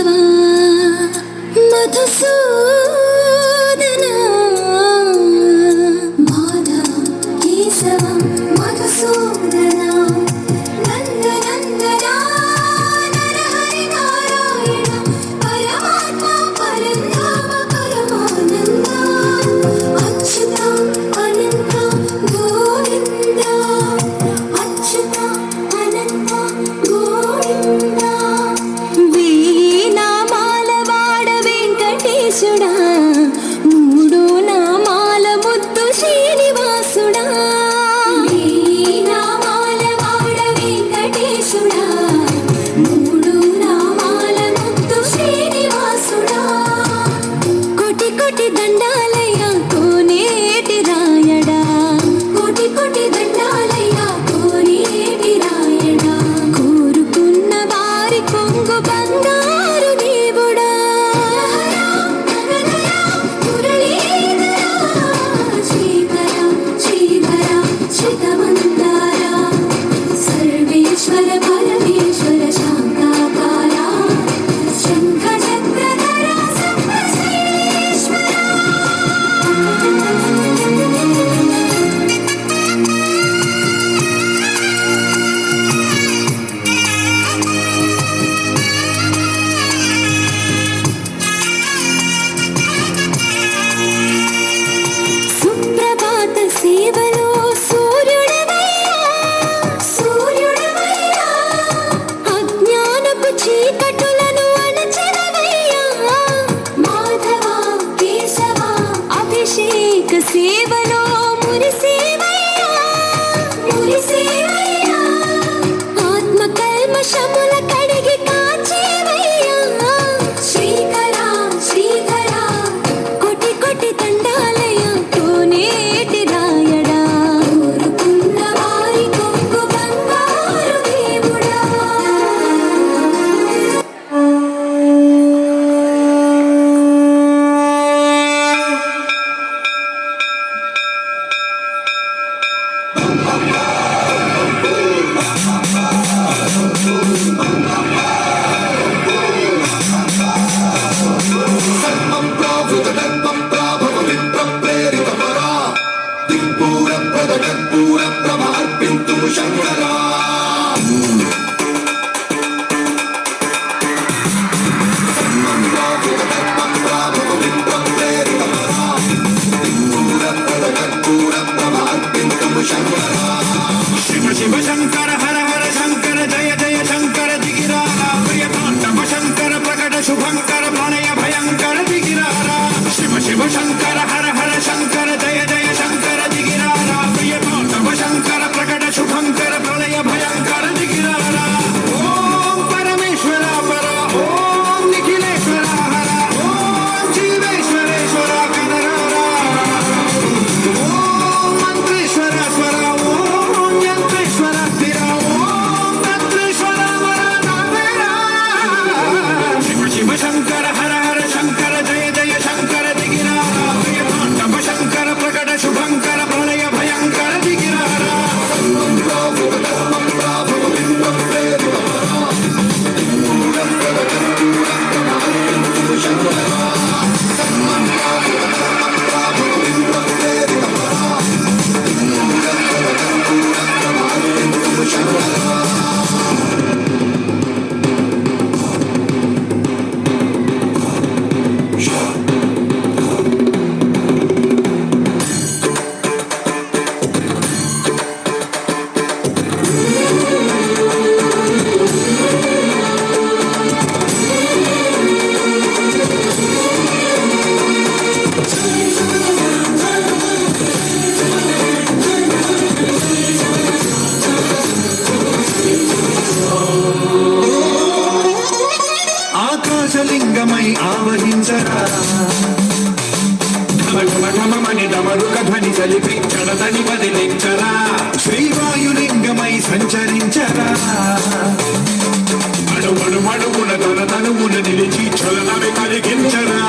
మాధవా మధుసూదన మాధవ కేశవ మధుసూదన నందనందన నరహరి నారాయణ పరమాత్మ పరంధామ పరమానంద అచ్యుత అనంత గోవింద అచ్యుత అనంత గోవింద వెంకటేశుడా మూడు నామాల ముద్దు శ్రీనివాసుడా నామాల వాడ వెంకటేశుడా మూడు నామాల ముద్దు శ్రీనివాసుడా కోటి కోటి దండాలయ్యా కోనేటి రాయడా కోటి కోటి దండాలయ్యా కోనేటి రాయడా కోరుకున్న వారి కొంగు బంగారు దేవుడా సర్వేశ్వర పరమేశ్వర శాంతాకార శంఖ చక్రధర సర్వేశ్వర సుప్రభాత సేవలో చీకటులను అణచనవయ్యా మాధవా కేశవా అభిషేక సేవలో మురిసేవయ్యా మురిసేవయ్యా ఆత్మ కల్మషముల కడిగి కాచేవయ్యా శ్రీకర శ్రీకర కోటి కోటి దండాలయ్యా కోనేటి రాయడా కోరుకున్న వారి కొంగు బంగారు దేవుడా శివ శివ శంకర హర హర శంకర జయ జయ శంకర దిగిరారా ప్రియతాండవ శంకర ప్రకట శుభంకర ప్రణయ భయంకర దిగిరారా శివ శివ శంకర హర హర శంకర జయ జయ శంకర దిగిరారా ప్రియతాండవ శంకర ప్రకట శుభంకర ప్రణయ భయంకర దిగిరారా ఓం పరమేశ్వర పర ఓం నిఖిలేశ్వర హర ఓం జీవేశ్వరేశ్వర కదరారా ఓం మంత్రేశ్వర స్వర ఓం యంత్రేశ్వర స్థిర ఓం తంత్రేశ్వర వరదాతరా శివ శివ శంకర హర హర శంకర జయ జయ శంకర దిగిరారా ప్రియతాండవ శంకర ప్రకట శుభంకర ప్రళయ భయంకర దిగిరారా ఆకాశలింగమై ఆవహించరా ఢమఢమఢమని డమరుక ధ్వని చలిపి చడతని వదిలించరా శ్రీవాయులింగమై సంచరించరా అడుగున తన తనువున నిలిచి చలనవి కలిగించరా